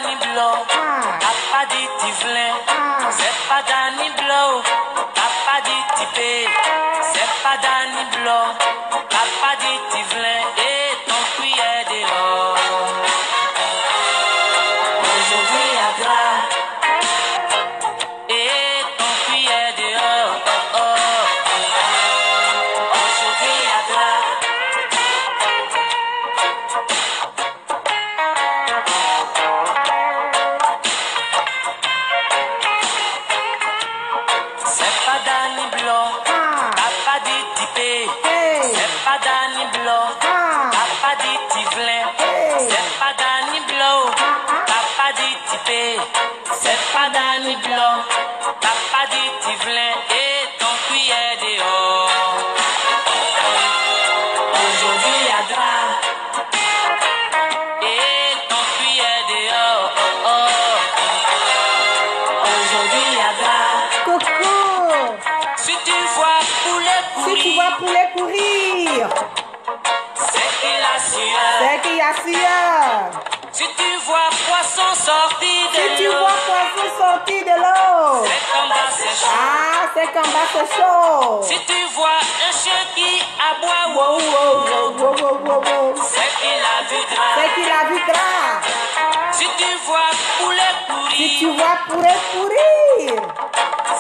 Danny Blow. Papa dit Tivlin. C'est pas Danny Blow. Papa dit Tipé. C'est pas Danny Blow. Papa dit Tivlin. Et ton cuillère dehors. Aujourd'hui à gras. Et ton cuillère dehors. Aujourd'hui à gras. C'est pas Danny Blow. Papa dit Tipé. C'est pas Danny Blow. Papa dit Tivlin. C'est pas Danny Blow. Papa dit Tipé. C'est pas Danny Blow. Papa dit Tivlin. Et ton cuillère dehors. Aujourd'hui à gras. Et ton cuillère dehors. Aujourd'hui à gras. Coco, Si tu vois poulet si pourri, tu vois poulet courir, c'est qu'il a sueur. c'est qu'il y a sueur. Si tu vois poisson sorti Si de tu l'eau, vois poisson sortir de l'eau, c'est qu'en bas c'est chaud. ah, c'est qu'en bas c'est chaud. Si tu vois un chien qui aboie, Wow, wow, wow, wow, wow, wow, wow. c'est qu'il a vu gras. C'est qu'il a vu gras. Si tu vois poulet Si pourri, tu vois poulet courir,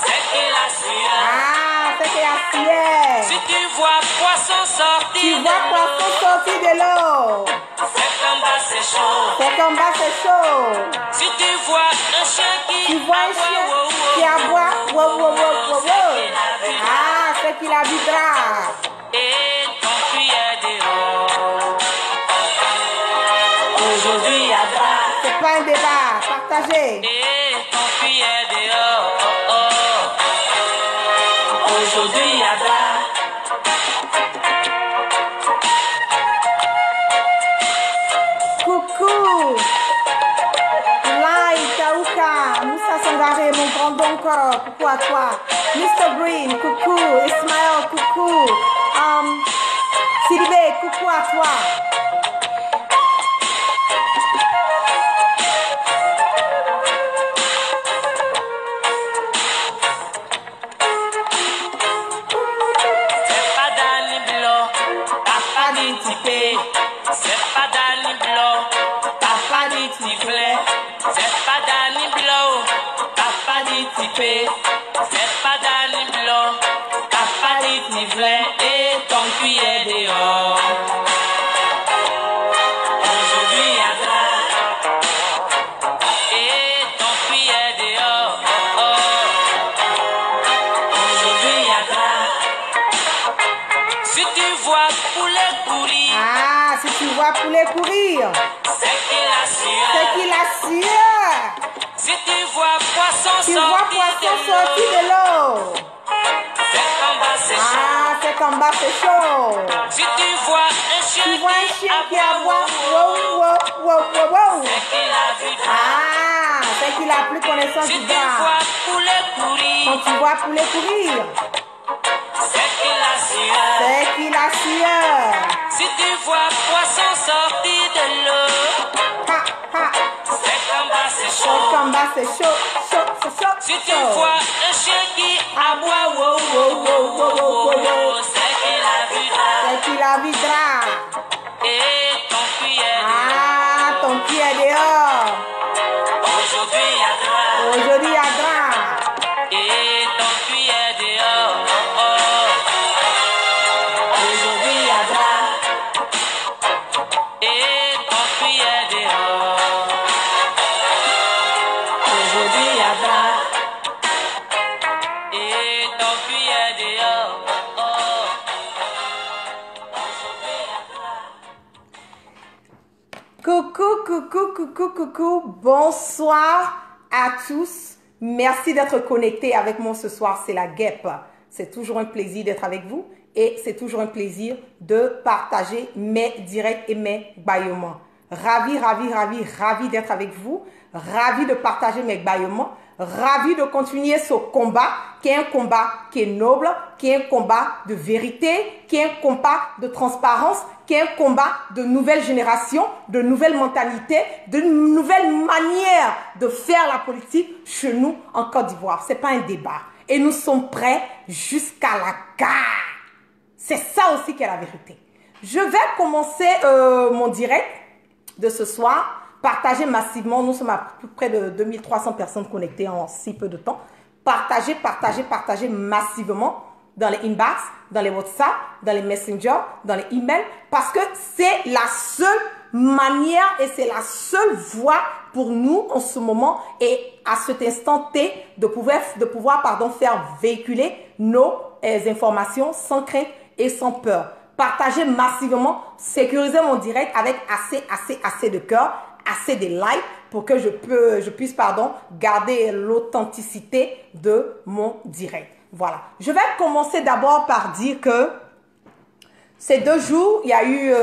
c'est qu'il a sueur. ah, c'est qu'il y a sueur. Si tu vois poisson sorti Tu de vois l'eau, poisson sortir de l'eau, c'est qu'en bas c'est chaud. c'est qu'en bas c'est chaud. Si tu vois un chien qui Tu vois un chien qui aboie, wow, wow, wow, wow, wow. Ah, c'est qu'il a vu gras. et ton cuillère dehors. Aujourd'hui à gras. C'est pas un débat, partagez. Et ton cuillère dehors. Aujourd'hui à gras. Coucou. Lai, Taouka, Moussa Sangare, mon grand-oncle, coucou à toi. Mr. Green, coucou. Ismaël, coucou. Sidibé, coucou à toi. C'est pas Danny Blow. Papa dit Tipé. C'est pas Danny Blow. Papa dit Tivlin. C'est pas Danny Blow. Papa dit Tipé. C'est pas Danny Blow. Papa dit Tivlin. Et ton cuillère dehors. Aujourd'hui à gras. Et ton cuillère dehors. Aujourd'hui à gras. Si tu vois poulet courir, Ah, si tu vois poulet courir, c'est qu'il a c'est sueur. qu'il a sueur. Si tu vois poisson Tu vois sortir poisson de l'eau, sortir de l'eau. c'est qu'en bas c'est chaud. Ah, c'est qu'en bas c'est chaud. Si tu vois un chien Tu vois un chien qui aboie, wow, wow, wow, wow, wow. c'est qu'il a vu gras. Ah, c'est qu'il a plus connaissance Si du tu gras. vois poulet courir, Quand tu vois poulet courir, c'est qu'il a sueur. c'est qu'il a sueur. Si tu vois poisson sortir de l'eau, Ha, ha. c'est qu'en bas c'est C'est chaud. qu'en bas c'est chaud, chaud, chaud, chaud. Si tu chaud. vois un chien qui aboie, wow, wow, wow, wow, wow, wow, c'est qu'il a vu gras. C'est qu'il a vu gras. Et ton cuillère Ah, ton pied est dehors. aujourd'hui à gras. Aujourd'hui à gras. Et ton cuillère dehors. Aujourd'hui à gras. Et ton cuillère dehors. Aujourd'hui à gras. Et ton cuillère dehors. Aujourd'hui à gras. Coucou, coucou, coucou, coucou. Bonsoir à tous. Merci d'être connectés avec moi ce soir. C'est la guêpe. C'est toujours un plaisir d'être avec vous et c'est toujours un plaisir de partager mes directs et mes bâillements. Ravi d'être avec vous. Ravi de partager mes bâillements. Ravi de continuer ce combat, qui est un combat qui est noble, qui est un combat de vérité, qui est un combat de transparence, qui est un combat de nouvelle génération, de nouvelle mentalité, de nouvelle manière de faire la politique chez nous en Côte d'Ivoire. Ce n'est pas un débat. Et nous sommes prêts jusqu'à la gare. C'est ça aussi qui est la vérité. Je vais commencer mon direct de ce soir. Partagez massivement. Nous sommes à peu près de 2300 personnes connectées en si peu de temps. Partagez massivement dans les inbox, dans les WhatsApp, dans les messengers, dans les emails. Parce que c'est la seule manière et c'est la seule voie pour nous en ce moment et à cet instant T de pouvoir faire véhiculer nos informations sans crainte et sans peur. Partagez massivement, sécurisez mon direct avec assez de cœur, assez de likes pour que je puisse garder l'authenticité de mon direct. Voilà. Je vais commencer d'abord par dire que ces 2 jours, il y a eu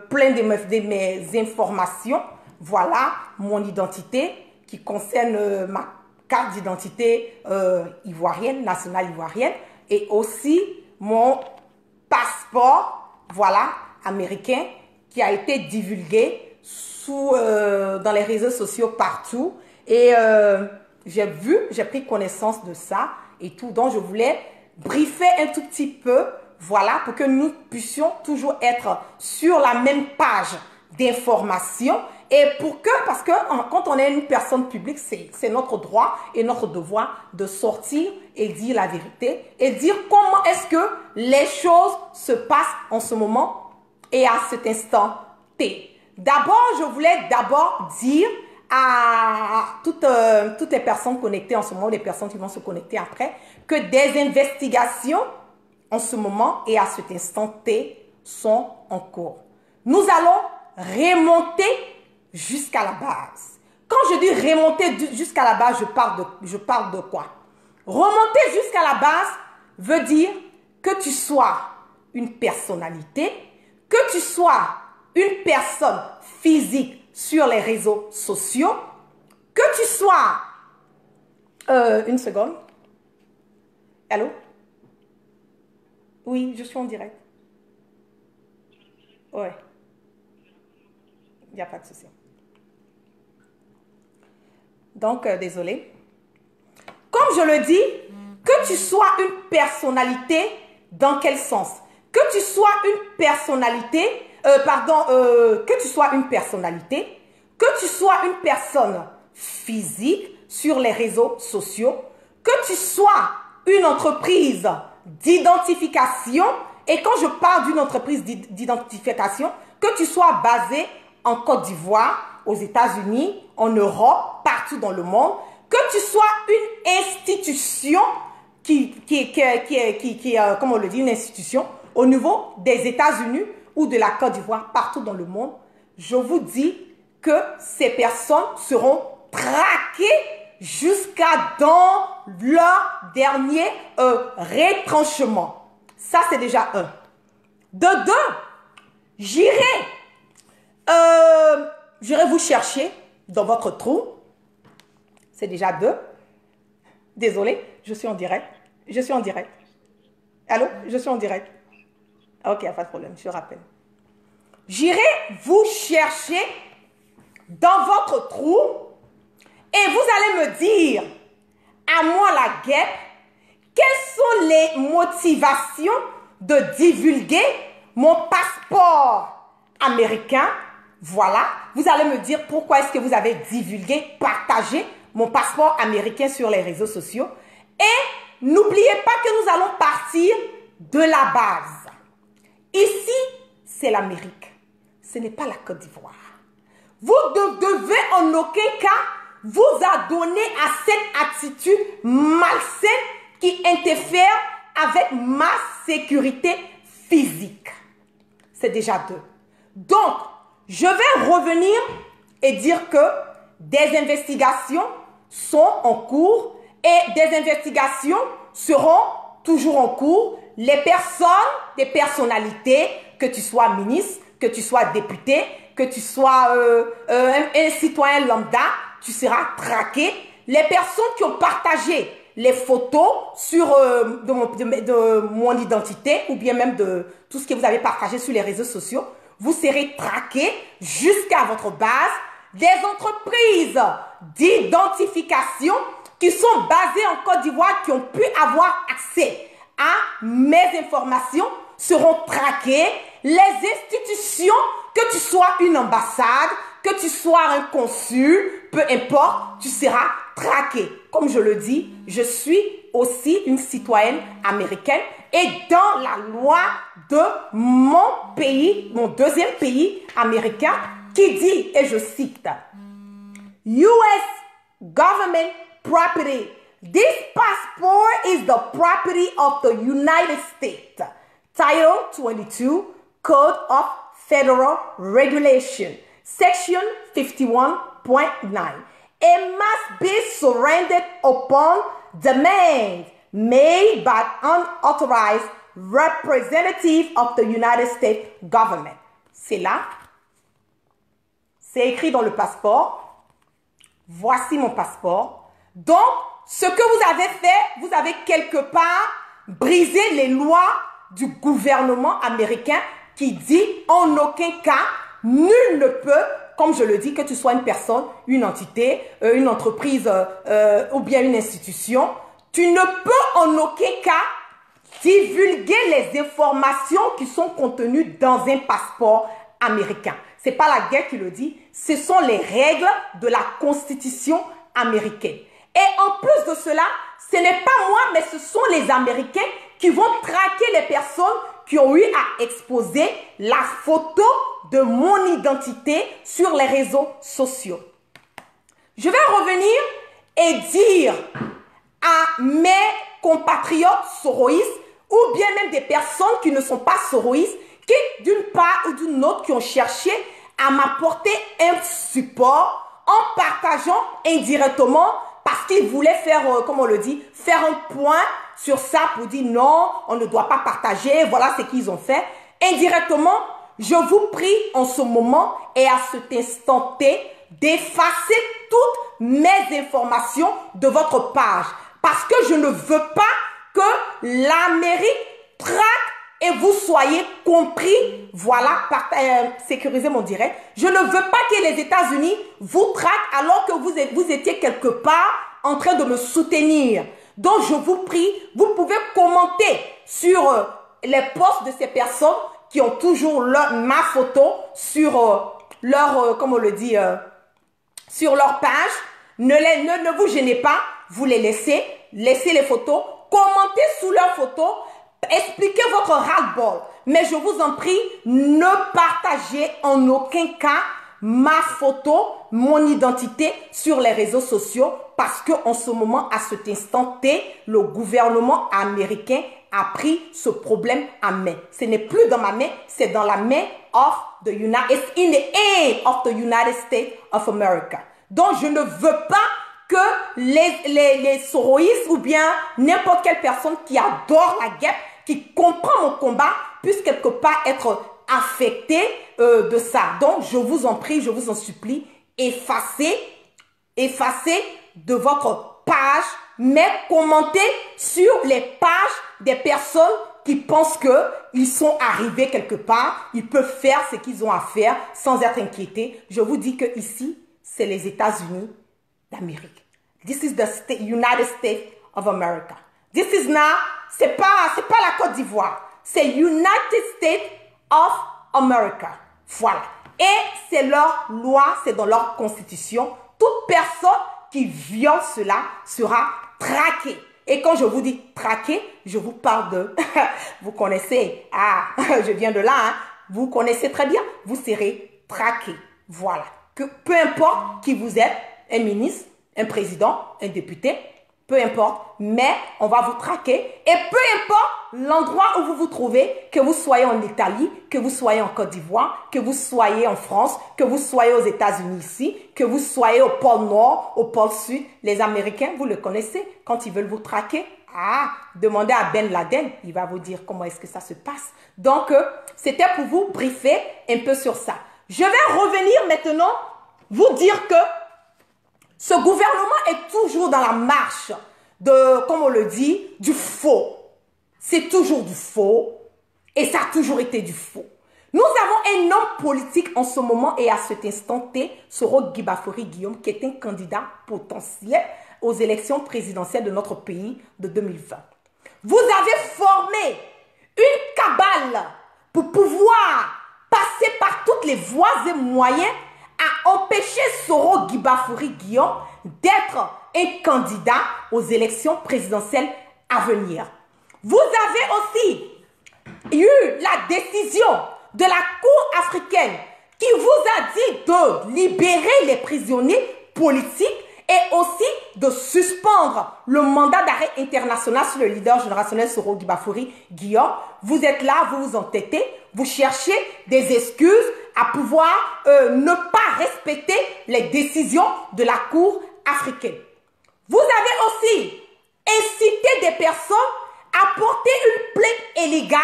plein de mes informations. Voilà mon identité qui concerne ma carte d'identité ivoirienne, nationale ivoirienne et aussi mon passeport, voilà, américain qui a été divulgué dans les réseaux sociaux partout et j'ai pris connaissance de ça et tout, donc je voulais briefer un tout petit peu, voilà, pour que nous puissions toujours être sur la même page d'information et parce que quand on est une personne publique, c'est notre droit et notre devoir de sortir et dire la vérité et dire comment est-ce que les choses se passent en ce moment et à cet instant T. D'abord, je voulais dire à toutes les personnes connectées en ce moment, les personnes qui vont se connecter après, que des investigations en ce moment et à cet instant T sont en cours. Nous allons remonter jusqu'à la base. Quand je dis remonter jusqu'à la base, je parle de quoi? Remonter jusqu'à la base veut dire que tu sois une personnalité, que tu sois une personne physique sur les réseaux sociaux, que tu sois... une seconde. Allô? Oui, je suis en direct. Ouais. Il n'y a pas de souci. Donc, désolé. Comme je le dis, que tu sois une personnalité, dans quel sens? Que tu sois une personnalité, que tu sois une personnalité, que tu sois une personne physique sur les réseaux sociaux, que tu sois une entreprise d'identification, et quand je parle d'une entreprise d'identification, que tu sois basé en Côte d'Ivoire, aux États-Unis, en Europe, partout dans le monde, que tu sois une institution comme on le dit, une institution au niveau des États-Unis ou de la Côte d'Ivoire, partout dans le monde, je vous dis que ces personnes seront traquées jusqu'à dans leur dernier retranchement. Ça, c'est déjà un. De deux, j'irai vous chercher dans votre trou. C'est déjà deux. Désolé, je suis en direct. Je suis en direct. Allô? Je suis en direct. Ok, il n'y a pas de problème, je rappelle. J'irai vous chercher dans votre trou et vous allez me dire, à moi la guêpe, quelles sont les motivations de divulguer mon passeport américain. Voilà, vous allez me dire pourquoi est-ce que vous avez divulgué, partagé mon passeport américain sur les réseaux sociaux. Et n'oubliez pas que nous allons partir de la base. Ici, c'est l'Amérique. Ce n'est pas la Côte d'Ivoire. Vous ne devez en aucun cas vous adonner à cette attitude malsaine qui interfère avec ma sécurité physique. C'est déjà deux. Donc, je vais revenir et dire que des investigations sont en cours et des investigations seront toujours en cours. Les personnes, des personnalités, que tu sois ministre, que tu sois député, que tu sois un citoyen lambda, tu seras traqué. Les personnes qui ont partagé les photos de mon identité ou bien même de tout ce que vous avez partagé sur les réseaux sociaux, vous serez traqué jusqu'à votre base. Des entreprises d'identification qui sont basées en Côte d'Ivoire, qui ont pu avoir accès à mes informations, seront traquées. Les institutions, que tu sois une ambassade, que tu sois un consul, peu importe, tu seras traqué. Comme je le dis, je suis aussi une citoyenne américaine et dans la loi de mon pays, mon deuxième pays américain, qui dit, et je cite, US government property. This passport is the property of the United States. Title 22, Code of Federal Regulation, Section 51.9. It must be surrendered upon demand made by unauthorized representative of the United States government. C'est là. C'est écrit dans le passeport. Voici mon passeport. Donc, ce que vous avez fait, vous avez quelque part brisé les lois du gouvernement américain qui dit en aucun cas, nul ne peut, comme je le dis, que tu sois une personne, une entité, une entreprise ou bien une institution, tu ne peux en aucun cas divulguer les informations qui sont contenues dans un passeport américain. Ce n'est pas la guerre qui le dit, ce sont les règles de la Constitution américaine. Et en plus de cela, ce n'est pas moi, mais ce sont les Américains qui vont traquer les personnes qui ont eu à exposer la photo de mon identité sur les réseaux sociaux. Je vais revenir et dire à mes compatriotes soroïstes ou bien même des personnes qui ne sont pas soroïstes, qui d'une part ou d'une autre qui ont cherché à m'apporter un support en partageant indirectement parce qu'ils voulaient faire, comme on le dit, faire un point sur ça pour dire non, on ne doit pas partager, voilà ce qu'ils ont fait. Indirectement, je vous prie en ce moment et à cet instant T d'effacer toutes mes informations de votre page parce que je ne veux pas que l'Amérique traque et vous soyez compris, voilà, sécuriser mon direct. Je ne veux pas que les États-Unis vous traquent alors que vous étiez quelque part en train de me soutenir. Donc, je vous prie, vous pouvez commenter sur les posts de ces personnes qui ont toujours ma photo sur leur, comme on le dit, sur leur page. Ne vous gênez pas, vous les laissez les photos, commentez sous leurs photos, expliquez votre ras-le-bol. Mais je vous en prie, ne partagez en aucun cas ma photo, mon identité sur les réseaux sociaux parce qu'en ce moment, à cet instant T, le gouvernement américain a pris ce problème en main. Ce n'est plus dans ma main, c'est dans la main of the United States, in the hand of the United States of America. Donc, je ne veux pas que les soroïstes ou bien n'importe quelle personne qui adore la guerre, qui comprend mon combat, puisse quelque part être affecté de ça. Donc, je vous en prie, je vous en supplie, effacez de votre page, mais commentez sur les pages des personnes qui pensent qu'ils sont arrivés quelque part, ils peuvent faire ce qu'ils ont à faire sans être inquiétés. Je vous dis que ici, c'est les États-Unis d'Amérique. This is the United States of America. This is not, c'est pas la Côte d'Ivoire, c'est United States of America. Voilà. Et c'est leur loi, c'est dans leur constitution. Toute personne qui viole cela sera traquée. Et quand je vous dis traquée, je vous parle de, vous connaissez, ah, je viens de là, hein, vous connaissez très bien, vous serez traqué. Voilà. Que peu importe qui vous êtes, un ministre, un président, un député, peu importe, mais on va vous traquer. Et peu importe l'endroit où vous vous trouvez, que vous soyez en Italie, que vous soyez en Côte d'Ivoire, que vous soyez en France, que vous soyez aux États-Unis ici, que vous soyez au pôle Nord, au pôle Sud, les Américains, vous le connaissez, quand ils veulent vous traquer, ah, demandez à Ben Laden, il va vous dire comment est-ce que ça se passe. Donc, c'était pour vous briefer un peu sur ça. Je vais revenir maintenant vous dire que ce gouvernement est toujours dans la marche de, comme on le dit, du faux. C'est toujours du faux et ça a toujours été du faux. Nous avons un homme politique en ce moment et à cet instant T, Soro Guibafori Guillaume, qui est un candidat potentiel aux élections présidentielles de notre pays de 2020. Vous avez formé une cabale pour pouvoir passer par toutes les voies et moyens à empêcher Soro Guibafori Guillaume d'être un candidat aux élections présidentielles à venir. Vous avez aussi eu la décision de la Cour africaine qui vous a dit de libérer les prisonniers politiques et aussi de suspendre le mandat d'arrêt international sur le leader générationnel Soro Guibafori Guillaume. Vous êtes là, vous vous entêtez, vous cherchez des excuses à pouvoir ne pas respecter les décisions de la Cour africaine. Vous avez aussi incité des personnes à porter une plainte illégale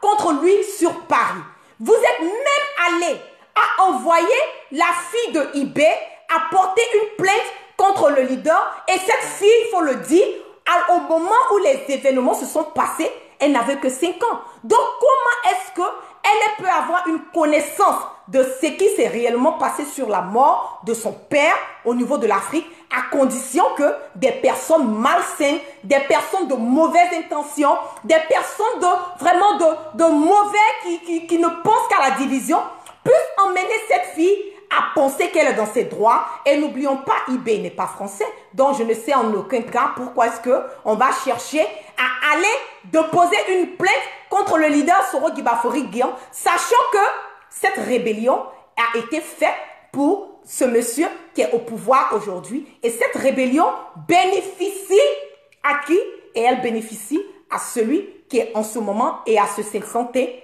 contre lui sur Paris. Vous êtes même allé à envoyer la fille de IB à porter une plainte contre le leader. Et cette fille, il faut le dire, au moment où les événements se sont passés, elle n'avait que 5 ans. Donc, comment est-ce qu'elle peut avoir une connaissance de ce qui s'est réellement passé sur la mort de son père au niveau de l'Afrique, à condition que des personnes malsaines, des personnes de mauvaises intentions, des personnes vraiment de mauvais qui ne pensent qu'à la division, puissent emmener cette fille à penser qu'elle est dans ses droits. Et n'oublions pas, IB n'est pas français. Donc, je ne sais en aucun cas pourquoi est-ce qu'on va chercher à aller déposer une plainte contre le leader Soro Guibafori Guillaume, sachant que cette rébellion a été faite pour ce monsieur qui est au pouvoir aujourd'hui. Et cette rébellion bénéficie à qui? Et elle bénéficie à celui qui est en ce moment et à ce 500T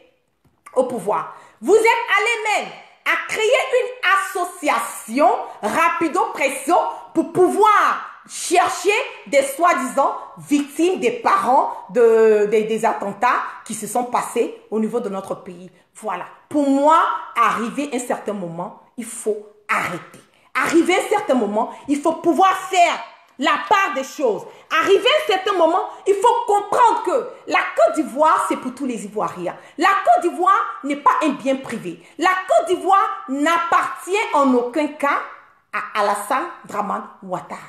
au pouvoir. Vous êtes allé même à créer une association rapido-presso pour pouvoir chercher des soi-disant victimes des parents des attentats qui se sont passés au niveau de notre pays. Voilà. Pour moi, arrivé un certain moment, il faut arrêter. Arrivé un certain moment, il faut pouvoir faire la part des choses. Arrivé à un certain moment, il faut comprendre que la Côte d'Ivoire, c'est pour tous les Ivoiriens. La Côte d'Ivoire n'est pas un bien privé. La Côte d'Ivoire n'appartient en aucun cas à Alassane Dramane Ouattara.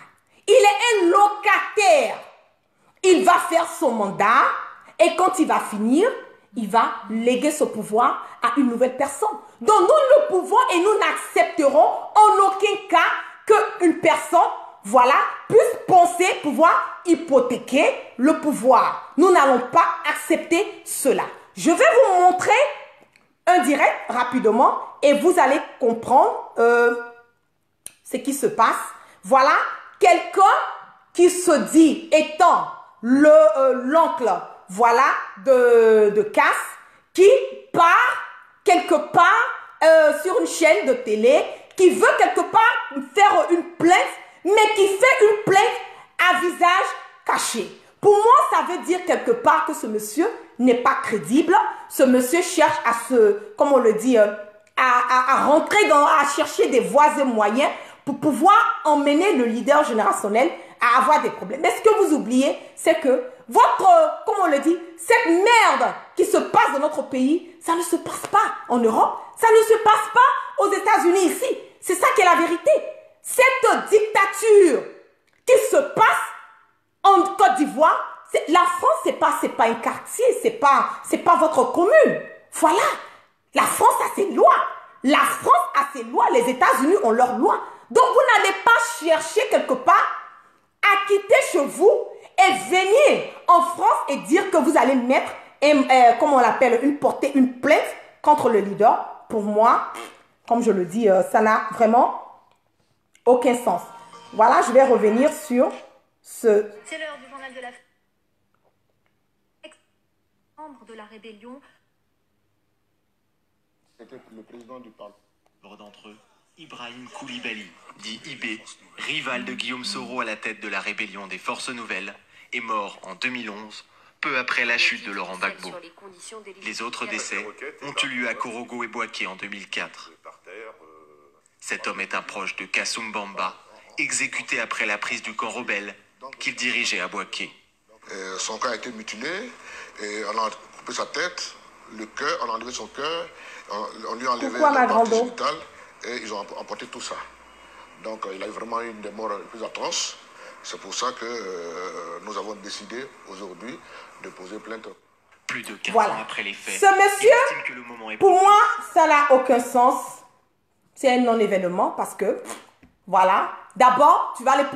Il est un locataire. Il va faire son mandat et quand il va finir, il va léguer ce pouvoir à une nouvelle personne. Donc nous le pouvons et nous n'accepterons en aucun cas qu'une personne, voilà, puisse penser pouvoir hypothéquer le pouvoir. Nous n'allons pas accepter cela. Je vais vous montrer un direct rapidement et vous allez comprendre ce qui se passe. Voilà, quelqu'un qui se dit étant l'oncle, voilà, de Cass, qui part quelque part sur une chaîne de télé, qui veut quelque part faire une plainte, mais qui fait une plainte à visage caché. Pour moi, ça veut dire quelque part que ce monsieur n'est pas crédible. Ce monsieur cherche à se, comme on le dit, à rentrer à chercher des voies et moyens pour pouvoir emmener le leader générationnel à avoir des problèmes. Mais ce que vous oubliez, c'est que votre, comme on le dit, cette merde qui se passe dans notre pays, ça ne se passe pas en Europe, ça ne se passe pas aux États-Unis ici. C'est ça qui est la vérité. Cette dictature qui se passe en Côte d'Ivoire, la France, c'est pas un quartier, c'est pas votre commune. Voilà. La France a ses lois. La France a ses lois. Les États-Unis ont leurs lois. Donc, vous n'allez pas chercher quelque part à quitter chez vous et venir en France et dire que vous allez mettre, comment on l'appelle, une plainte contre le leader. Pour moi, comme je le dis, ça n'a vraiment aucun sens. Voilà, je vais revenir sur ce... C'est l'heure du journal de la... Membre de la rébellion. C'était le président du Parlement. D'entre eux, Ibrahim Koulibaly, dit IB, rival de Guillaume Soro à la tête de la rébellion des Forces Nouvelles, est mort en 2011, peu après la chute de Laurent Gbagbo. Les autres décès ont eu lieu à Korogo et Bouaké en 2004. Cet homme est un proche de Kassoum Bamba, exécuté après la prise du camp rebelle qu'il dirigeait à Bouaké. Son cœur a été mutilé, et on a coupé sa tête, le cœur, on a enlevé son cœur, on lui a enlevé la partie génitale et ils ont emporté tout ça. Donc il a eu vraiment une des morts les plus atroces. C'est pour ça que nous avons décidé aujourd'hui de poser plainte. Plus de 15 Voilà. ans après les faits, Ce monsieur, il estime que le moment est pour moi, ça n'a aucun sens. C'est un non-événement parce que, voilà, d'abord, tu vas aller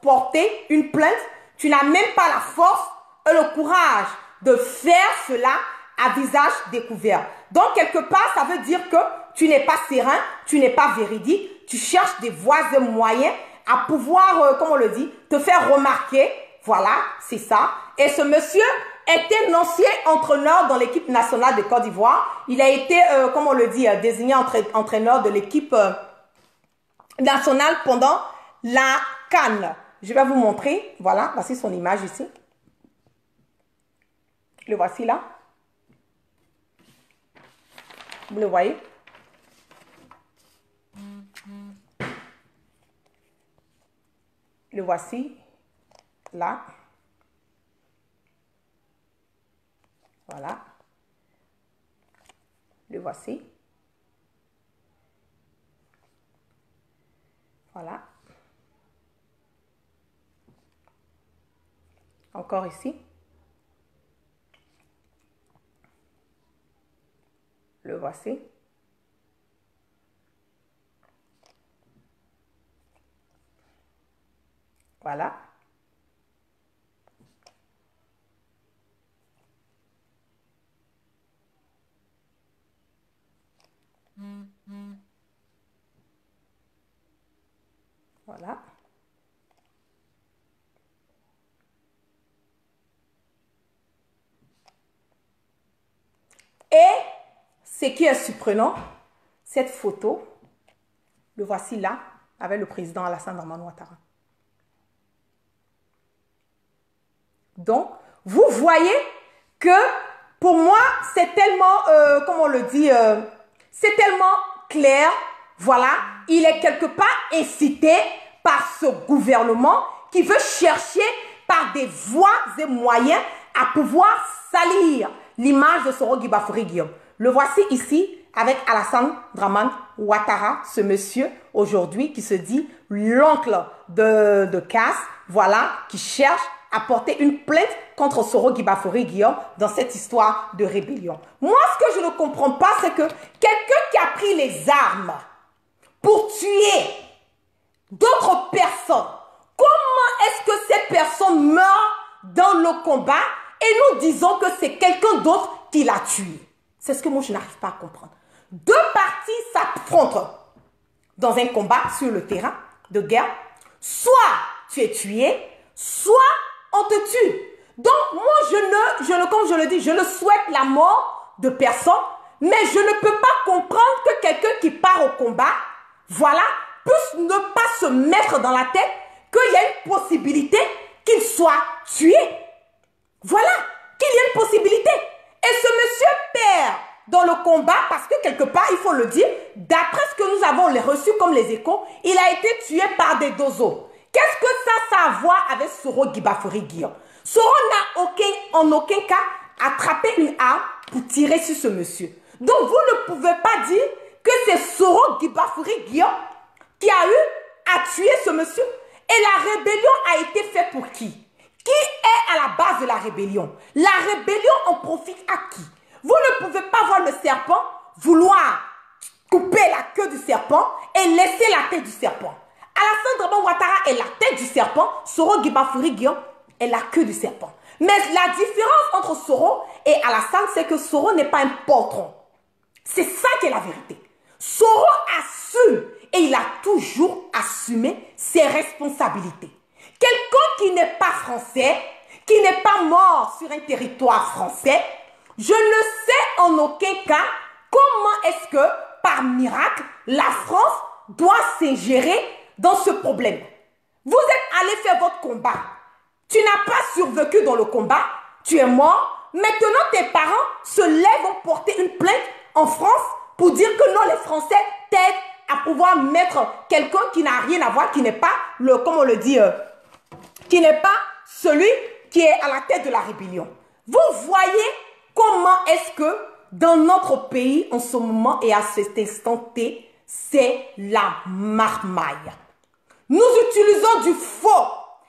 porter une plainte. Tu n'as même pas la force et le courage de faire cela à visage découvert. Donc, quelque part, ça veut dire que tu n'es pas serein, tu n'es pas véridique, tu cherches des voies et moyens à pouvoir, comme on le dit, te faire remarquer. Voilà, c'est ça. Et ce monsieur était un ancien entraîneur dans l'équipe nationale de Côte d'Ivoire. Il a été, comme on le dit, désigné entraîneur de l'équipe nationale pendant la CAN. Je vais vous montrer. Voilà, voici son image ici. Le voici là. Vous le voyez? Le voici là. Voilà. Le voici. Voilà. Encore ici. Le voici. Voilà. Voilà. Et ce qui est surprenant, cette photo, le voici là, avec le président Alassane Dramane Ouattara. Donc, vous voyez que pour moi, c'est tellement, comment on le dit, c'est tellement clair. Voilà, il est quelque part incité par ce gouvernement qui veut chercher par des voies et moyens à pouvoir salir l'image de Soro Guibafouri Guillaume. Le voici ici avec Alassane Dramane Ouattara, ce monsieur aujourd'hui qui se dit l'oncle de Cass, voilà, qui cherche à porter une plainte contre Soro Guibafouri Guillaume dans cette histoire de rébellion. Moi, ce que je ne comprends pas, c'est que quelqu'un qui a pris les armes pour tuer d'autres personnes, comment est-ce que cette personne meurt dans le combat et nous disons que c'est quelqu'un d'autre qui l'a tué? C'est ce que moi, je n'arrive pas à comprendre. Deux parties s'affrontent dans un combat sur le terrain de guerre. Soit tu es tué, soit on te tue. Donc, moi, comme je le dis, je ne souhaite la mort de personne, mais je ne peux pas comprendre que quelqu'un qui part au combat, voilà, puisse ne pas se mettre dans la tête qu'il y a une possibilité qu'il soit tué. Voilà, qu'il y a une possibilité. Et ce monsieur perd dans le combat parce que quelque part, il faut le dire, d'après ce que nous avons reçu comme les échos, il a été tué par des dozos. Qu'est-ce que ça a à voir avec Soro Guibafouri Guillaume? Soro n'a en aucun cas attrapé une arme pour tirer sur ce monsieur. Donc, vous ne pouvez pas dire que c'est Soro Guibafouri Guillaume qui a eu à tuer ce monsieur. Et la rébellion a été faite pour qui? Qui est à la base de la rébellion? La rébellion en profite à qui? Vous ne pouvez pas voir le serpent vouloir couper la queue du serpent et laisser la tête du serpent. Alassane Dramane Ouattara est la tête du serpent, Soro Guibafouri Guillaume est la queue du serpent. Mais la différence entre Soro et Alassane, c'est que Soro n'est pas un poltron. C'est ça qui est la vérité. Soro assume et il a toujours assumé ses responsabilités. Quelqu'un qui n'est pas français, qui n'est pas mort sur un territoire français, je ne sais en aucun cas comment est-ce que, par miracle, la France doit s'ingérer dans ce problème. Vous êtes allé faire votre combat. Tu n'as pas survécu dans le combat. Tu es mort. Maintenant, tes parents se lèvent pour porter une plainte en France pour dire que non, les Français t'aident à pouvoir mettre quelqu'un qui n'a rien à voir, qui n'est pas le, comme on le dit, qui n'est pas celui qui est à la tête de la rébellion. Vous voyez comment est-ce que dans notre pays, en ce moment et à cet instant T, c'est la marmaille. Nous utilisons du faux.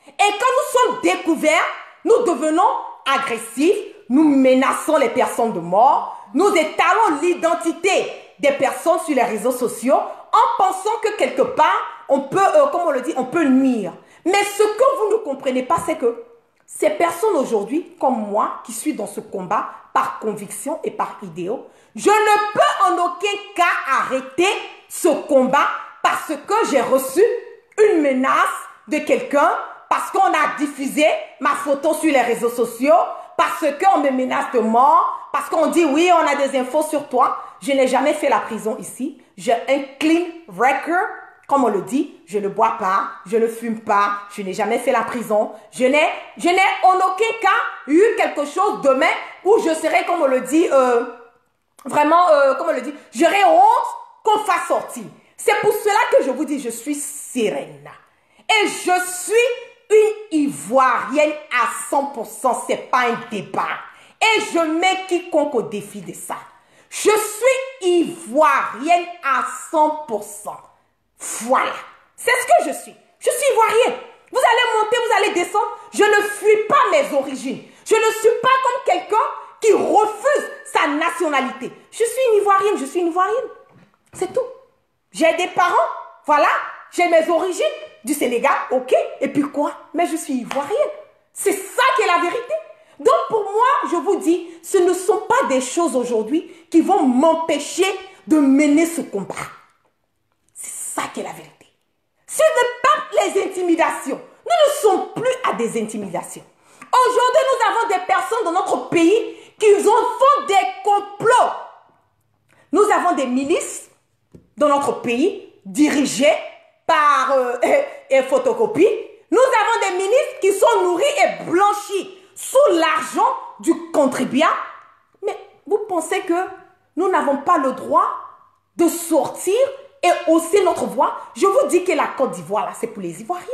Et quand nous sommes découverts, nous devenons agressifs, nous menaçons les personnes de mort, nous étalons l'identité des personnes sur les réseaux sociaux en pensant que quelque part, on peut, comme on le dit, on peut nuire. Mais ce que vous ne comprenez pas, c'est que ces personnes aujourd'hui, comme moi, qui suis dans ce combat par conviction et par idéaux, je ne peux en aucun cas arrêter ce combat parce que j'ai reçu une menace de quelqu'un, parce qu'on a diffusé ma photo sur les réseaux sociaux, parce qu'on me menace de mort, parce qu'on dit oui, on a des infos sur toi. Je n'ai jamais fait la prison ici. J'ai un clean record, comme on le dit. Je ne bois pas, je ne fume pas, je n'ai jamais fait la prison. Je n'ai en aucun cas eu quelque chose demain où je serais, comme on le dit, vraiment, comme on le dit, j'aurais honte qu'on fasse sortir. C'est pour cela que je vous dis, je suis sereine. Et je suis une Ivoirienne à 100%, ce n'est pas un débat. Et je mets quiconque au défi de ça. Je suis Ivoirienne à 100%. Voilà. C'est ce que je suis. Je suis Ivoirienne. Vous allez monter, vous allez descendre. Je ne fuis pas mes origines. Je ne suis pas comme quelqu'un qui refuse sa nationalité. Je suis une Ivoirienne, je suis une Ivoirienne. C'est tout. J'ai des parents, voilà. J'ai mes origines du Sénégal, ok. Et puis quoi? Mais je suis Ivoirienne. C'est ça qui est la vérité. Donc pour moi, je vous dis, ce ne sont pas des choses aujourd'hui qui vont m'empêcher de mener ce combat. C'est ça qui est la vérité. Ce n'est pas les intimidations. Nous ne sommes plus à des intimidations. Aujourd'hui, nous avons des personnes dans notre pays qui font des complots. Nous avons des milices dans notre pays dirigées par photocopie. Nous avons des ministres qui sont nourris et blanchis sous l'argent du contribuable. Mais vous pensez que nous n'avons pas le droit de sortir et hausser notre voix? Je vous dis que la Côte d'Ivoire, là, c'est pour les Ivoiriens.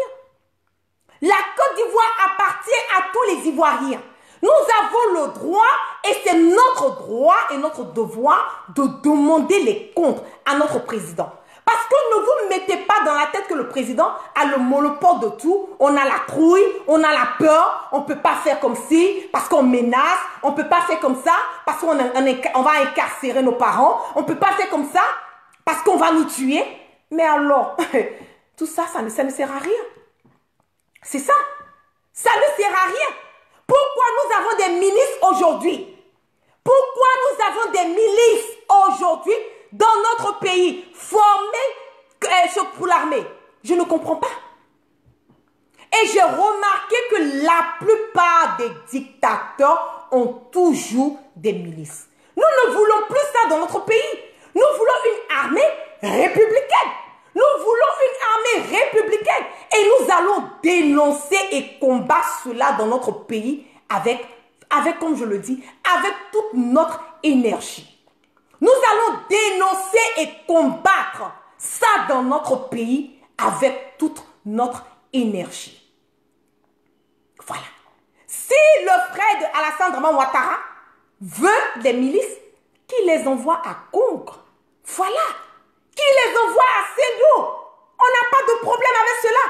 La Côte d'Ivoire appartient à tous les Ivoiriens. Nous avons le droit, et c'est notre droit et notre devoir de demander les comptes à notre président. Parce que ne vous mettez pas dans la tête que le président a le monopole de tout. On a la trouille, on a la peur, on ne peut pas faire comme si, parce qu'on menace, on ne peut pas faire comme ça, parce qu'on va incarcérer nos parents, on ne peut pas faire comme ça, parce qu'on va nous tuer. Mais alors, tout ça, ça ne sert à rien. C'est ça. Ça ne sert à rien. Pourquoi nous avons des milices aujourd'hui? Pourquoi nous avons des milices aujourd'hui dans notre pays formées pour l'armée? Je ne comprends pas. Et j'ai remarqué que la plupart des dictateurs ont toujours des milices. Nous ne voulons plus ça dans notre pays. Nous voulons une armée républicaine. Nous voulons une armée républicaine. Et nous allons dénoncer et combattre cela dans notre pays avec, comme je le dis, avec toute notre énergie. Nous allons dénoncer et combattre ça dans notre pays avec toute notre énergie. Voilà. Si le frère de Alassane Draman Ouattara veut des milices, qu'il les envoie à Congo. Voilà. Qu'il les envoie à Sédou. On n'a pas de problème avec cela.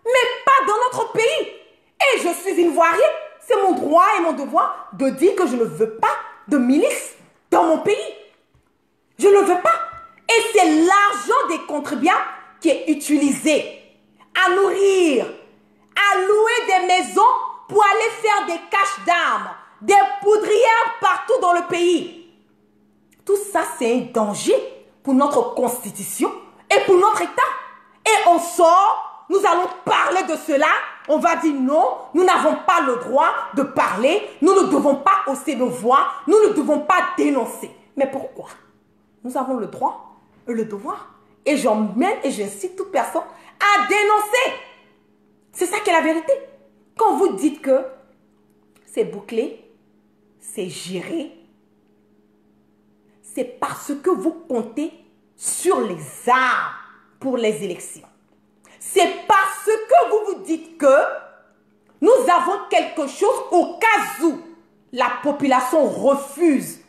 Mais pas dans notre pays. Et je suis une Ivoirienne. C'est mon droit et mon devoir de dire que je ne veux pas de milices dans mon pays. Je ne veux pas. Et c'est l'argent des contribuables qui est utilisé à nourrir, à louer des maisons pour aller faire des caches d'armes, des poudrières partout dans le pays. Tout ça, c'est un danger pour notre constitution et pour notre État. Et on sort, nous allons parler de cela. On va dire non, nous n'avons pas le droit de parler. Nous ne devons pas hausser nos voix. Nous ne devons pas dénoncer. Mais pourquoi? Nous avons le droit et le devoir. Et j'emmène et j'incite toute personne à dénoncer. C'est ça qui est la vérité. Quand vous dites que c'est bouclé, c'est géré, c'est parce que vous comptez sur les armes pour les élections. C'est parce que vous vous dites que nous avons quelque chose au cas où la population refuse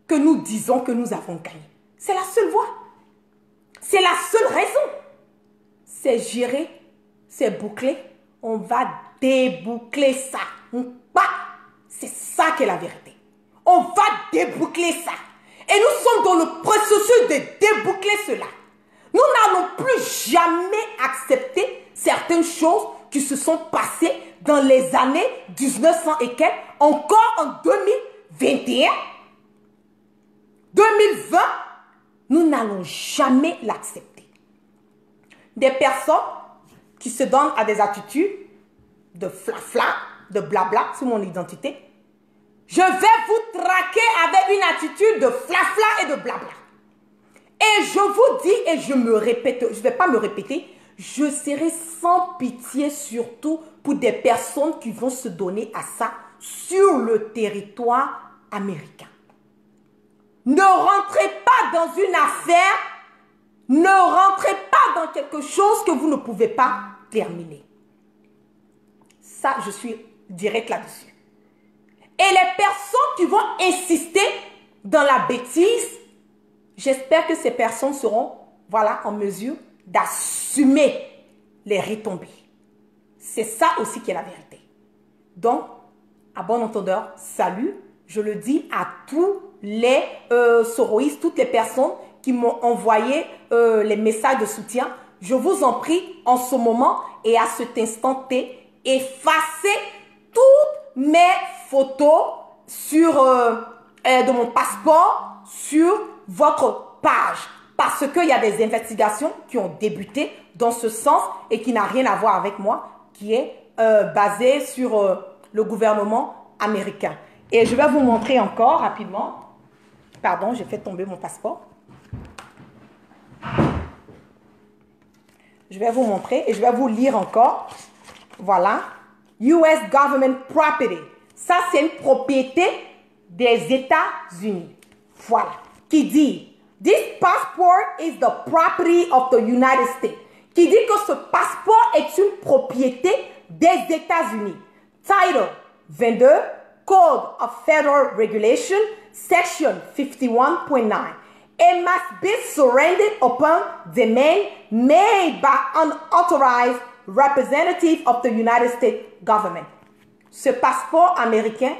que nous disons que nous avons gagné. C'est la seule voie. C'est la seule raison. C'est géré, c'est bouclé. On va déboucler ça. C'est ça qui est la vérité. On va déboucler ça. Et nous sommes dans le processus de déboucler cela. Nous n'allons plus jamais accepter certaines choses qui se sont passées dans les années 1900 et quelques, encore en 2021, 2020, nous n'allons jamais l'accepter. Des personnes qui se donnent à des attitudes de flafla, de blabla sur mon identité. Je vais vous traquer avec une attitude de flafla et de blabla. Et je vous dis, et je me répète, je ne vais pas me répéter, je serai sans pitié surtout pour des personnes qui vont se donner à ça sur le territoire américain. Ne rentrez pas dans une affaire, ne rentrez pas dans quelque chose que vous ne pouvez pas terminer. Ça, je suis direct là-dessus. Et les personnes qui vont insister dans la bêtise, j'espère que ces personnes seront, voilà, en mesure d'assumer les retombées. C'est ça aussi qui est la vérité. Donc, à bon entendeur, salut. Je le dis à tous les soroïstes, toutes les personnes qui m'ont envoyé les messages de soutien. Je vous en prie, en ce moment et à cet instant T, effacez toutes mes photos sur, de mon passeport sur votre page. Parce qu'il y a des investigations qui ont débuté dans ce sens et qui n'a rien à voir avec moi, qui est basée sur le gouvernement américain. Et je vais vous montrer encore rapidement. Pardon, j'ai fait tomber mon passeport. Je vais vous montrer et je vais vous lire encore. Voilà. US Government Property. Ça, c'est une propriété des États-Unis. Voilà. Qui dit, this passport is the property of the United States. Qui dit que ce passeport est une propriété des États-Unis. Title 22, Code of Federal Regulation, Section 51.9. It must be surrendered upon demand made by unauthorized representative of the United States government. Ce passeport américain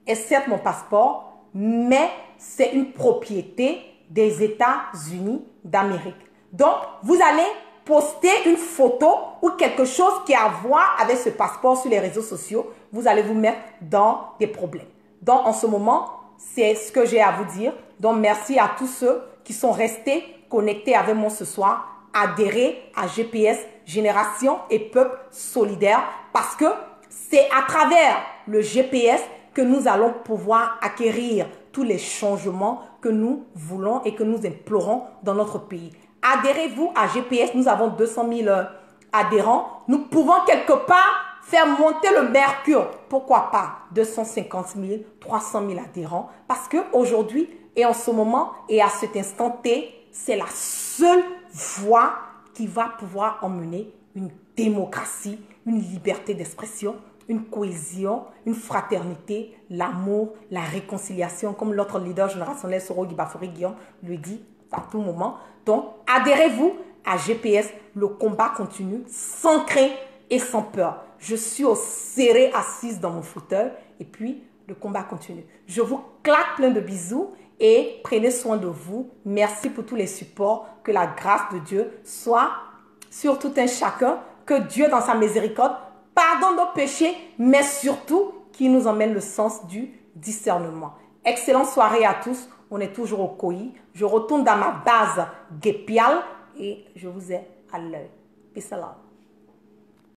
est certes mon passeport, mais c'est une propriété des États-Unis d'Amérique. Donc, vous allez poster une photo ou quelque chose qui a à voir avec ce passeport sur les réseaux sociaux, vous allez vous mettre dans des problèmes. Donc, en ce moment, c'est ce que j'ai à vous dire. Donc, merci à tous ceux qui sont restés connectés avec moi ce soir. Adhérez à GPS, Génération et Peuple Solidaire, parce que c'est à travers le GPS que nous allons pouvoir acquérir tous les changements que nous voulons et que nous implorons dans notre pays. Adhérez-vous à GPS, nous avons 200 000 adhérents. Nous pouvons quelque part faire monter le mercure. Pourquoi pas 250 000, 300 000 adhérents? Parce qu'aujourd'hui et en ce moment et à cet instant T, c'est la seule voie qui va pouvoir emmener une démocratie, une liberté d'expression, une cohésion, une fraternité, l'amour, la réconciliation, comme l'autre leader générationnel Soro Gibafori Guillaume lui dit à tout moment. Donc, adhérez-vous à GPS, le combat continue sans crainte et sans peur. Je suis au serré assise dans mon fauteuil et puis le combat continue. Je vous claque plein de bisous et prenez soin de vous. Merci pour tous les supports. Que la grâce de Dieu soit sur tout un chacun. Que Dieu, dans sa miséricorde, pardonne nos péchés, mais surtout qu'il nous emmène le sens du discernement. Excellente soirée à tous. On est toujours au COI. Je retourne dans ma base guépiale et je vous ai à l'œil. Peace out.